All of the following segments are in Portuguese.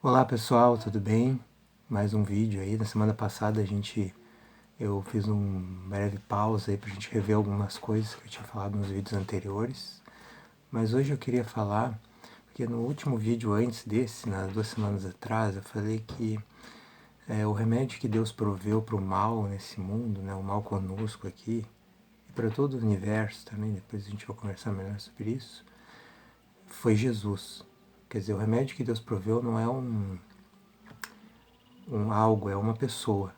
Olá pessoal, tudo bem? Mais um vídeo aí. Na semana passada eu fiz um breve pausa aí pra gente rever algumas coisas que eu tinha falado nos vídeos anteriores. Mas hoje eu queria falar, porque no último vídeo antes desse, nas 2 semanas atrás, eu falei que o remédio que Deus proveu para o mal nesse mundo, né, o mal conosco aqui, e para todo o universo também, depois a gente vai conversar melhor sobre isso, foi Jesus. Quer dizer, o remédio que Deus proveu não é um algo, é uma pessoa,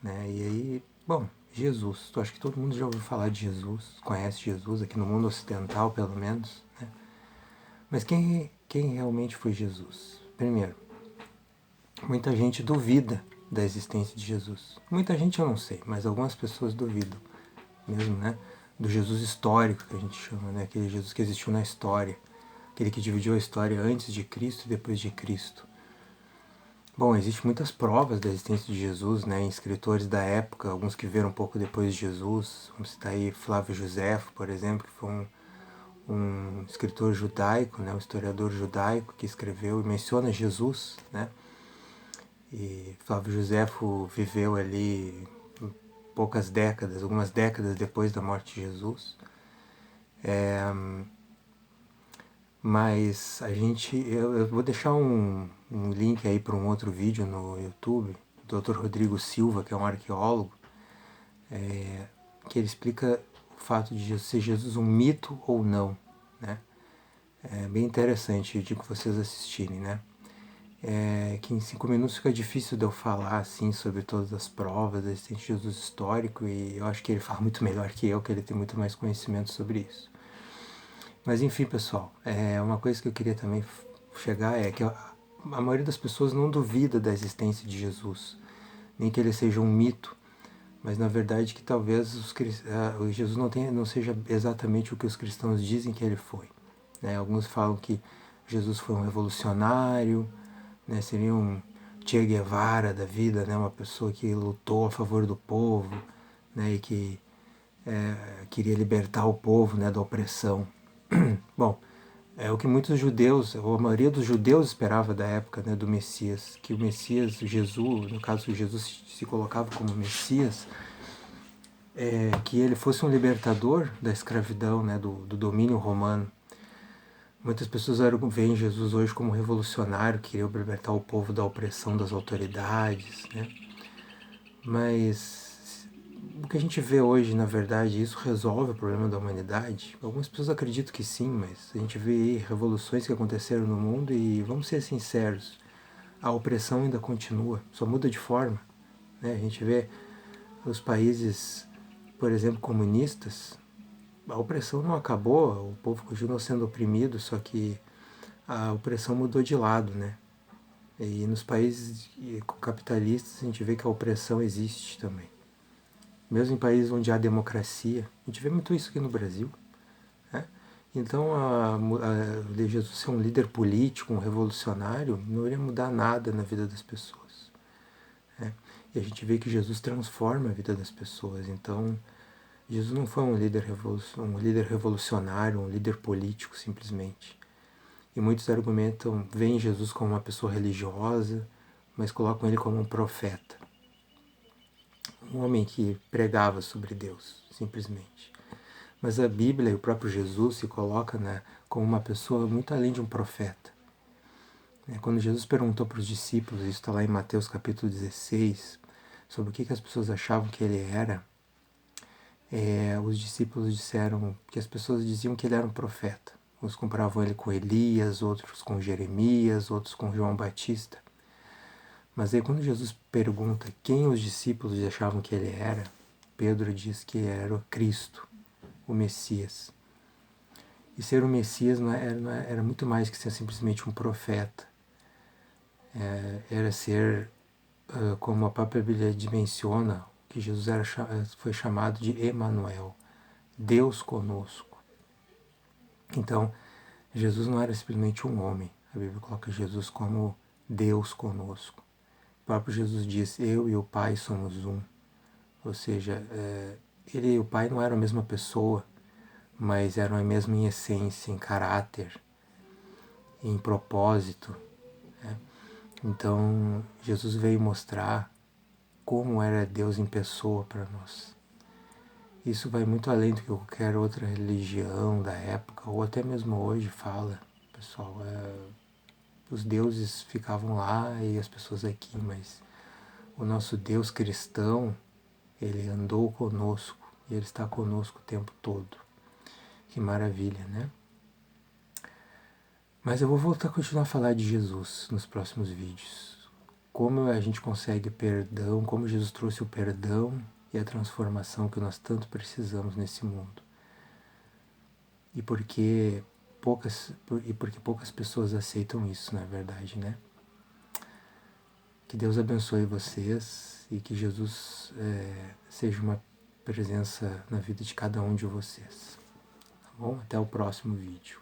né? E aí, bom, Jesus, eu acho que todo mundo já ouviu falar de Jesus, conhece Jesus, aqui no mundo ocidental pelo menos, né? Mas quem realmente foi Jesus? Primeiro, muita gente duvida da existência de Jesus. Muita gente eu não sei, mas algumas pessoas duvidam mesmo, né? Do Jesus histórico que a gente chama, né? Aquele Jesus que existiu na história, aquele que dividiu a história antes de Cristo e depois de Cristo. Bom, existem muitas provas da existência de Jesus, né, em escritores da época, alguns que viram um pouco depois de Jesus. Vamos citar aí Flávio Josefo, por exemplo, que foi um escritor judaico, né, um historiador judaico que escreveu e menciona Jesus, né. E Flávio Josefo viveu ali poucas décadas, algumas décadas depois da morte de Jesus. Mas eu vou deixar um link aí para um outro vídeo no YouTube, do Dr. Rodrigo Silva, que é um arqueólogo, que ele explica o fato de ser Jesus um mito ou não, né? É bem interessante, eu digo vocês assistirem, né? Que em 5 minutos fica difícil de eu falar assim sobre todas as provas da existência de Jesus histórico, e eu acho que ele fala muito melhor que eu, que ele tem muito mais conhecimento sobre isso. Mas enfim, pessoal, uma coisa que eu queria também chegar é que a maioria das pessoas não duvida da existência de Jesus, nem que ele seja um mito, mas na verdade que talvez Jesus não seja exatamente o que os cristãos dizem que ele foi, né? Alguns falam que Jesus foi um revolucionário, né? Seria um Che Guevara da vida, né? Uma pessoa que lutou a favor do povo, né? E que queria libertar o povo, né, da opressão. Bom, é o que muitos judeus, ou a maioria dos judeus esperava da época, né, do Messias, que o Messias, Jesus, no caso Jesus se colocava como Messias, que ele fosse um libertador da escravidão, né, do domínio romano. Muitas pessoas veem Jesus hoje como revolucionário, que queria libertar o povo da opressão das autoridades, né? Mas o que a gente vê hoje, na verdade, isso resolve o problema da humanidade? Algumas pessoas acreditam que sim, mas a gente vê aí revoluções que aconteceram no mundo e, vamos ser sinceros, a opressão ainda continua, só muda de forma, né? A gente vê os países, por exemplo, comunistas, a opressão não acabou, o povo continua sendo oprimido, só que a opressão mudou de lado, né? E nos países capitalistas a gente vê que a opressão existe também. Mesmo em países onde há democracia, a gente vê muito isso aqui no Brasil, né? Então, Jesus ser um líder político, um revolucionário, não iria mudar nada na vida das pessoas, né? E a gente vê que Jesus transforma a vida das pessoas. Então, Jesus não foi um líder revolucionário, um líder político simplesmente. E muitos argumentam, veem Jesus como uma pessoa religiosa, mas colocam ele como um profeta. Um homem que pregava sobre Deus, simplesmente. Mas a Bíblia e o próprio Jesus se coloca, né, como uma pessoa muito além de um profeta. Quando Jesus perguntou para os discípulos, isso está lá em Mateus capítulo 16, sobre o que as pessoas achavam que ele era, os discípulos disseram que as pessoas diziam que ele era um profeta. Uns comparavam ele com Elias, outros com Jeremias, outros com João Batista. Mas aí quando Jesus pergunta quem os discípulos achavam que ele era, Pedro diz que era o Cristo, o Messias. E ser o Messias era muito mais que ser simplesmente um profeta. Era ser, como a própria Bíblia dimensiona, que Jesus foi chamado de Emanuel, Deus conosco. Então, Jesus não era simplesmente um homem. A Bíblia coloca Jesus como Deus conosco. O próprio Jesus diz, eu e o Pai somos um. Ou seja, ele e o Pai não eram a mesma pessoa, mas eram a mesma em essência, em caráter, em propósito, né? Então, Jesus veio mostrar como era Deus em pessoa para nós. Isso vai muito além do que qualquer outra religião da época, ou até mesmo hoje fala. Pessoal, os deuses ficavam lá e as pessoas aqui, mas o nosso Deus cristão, ele andou conosco e ele está conosco o tempo todo. Que maravilha, né? Mas eu vou voltar a continuar a falar de Jesus nos próximos vídeos. Como a gente consegue perdão, como Jesus trouxe o perdão e a transformação que nós tanto precisamos nesse mundo. E porque poucas pessoas aceitam isso, na verdade, né? Que Deus abençoe vocês e que Jesus seja uma presença na vida de cada um de vocês. Tá bom? Até o próximo vídeo.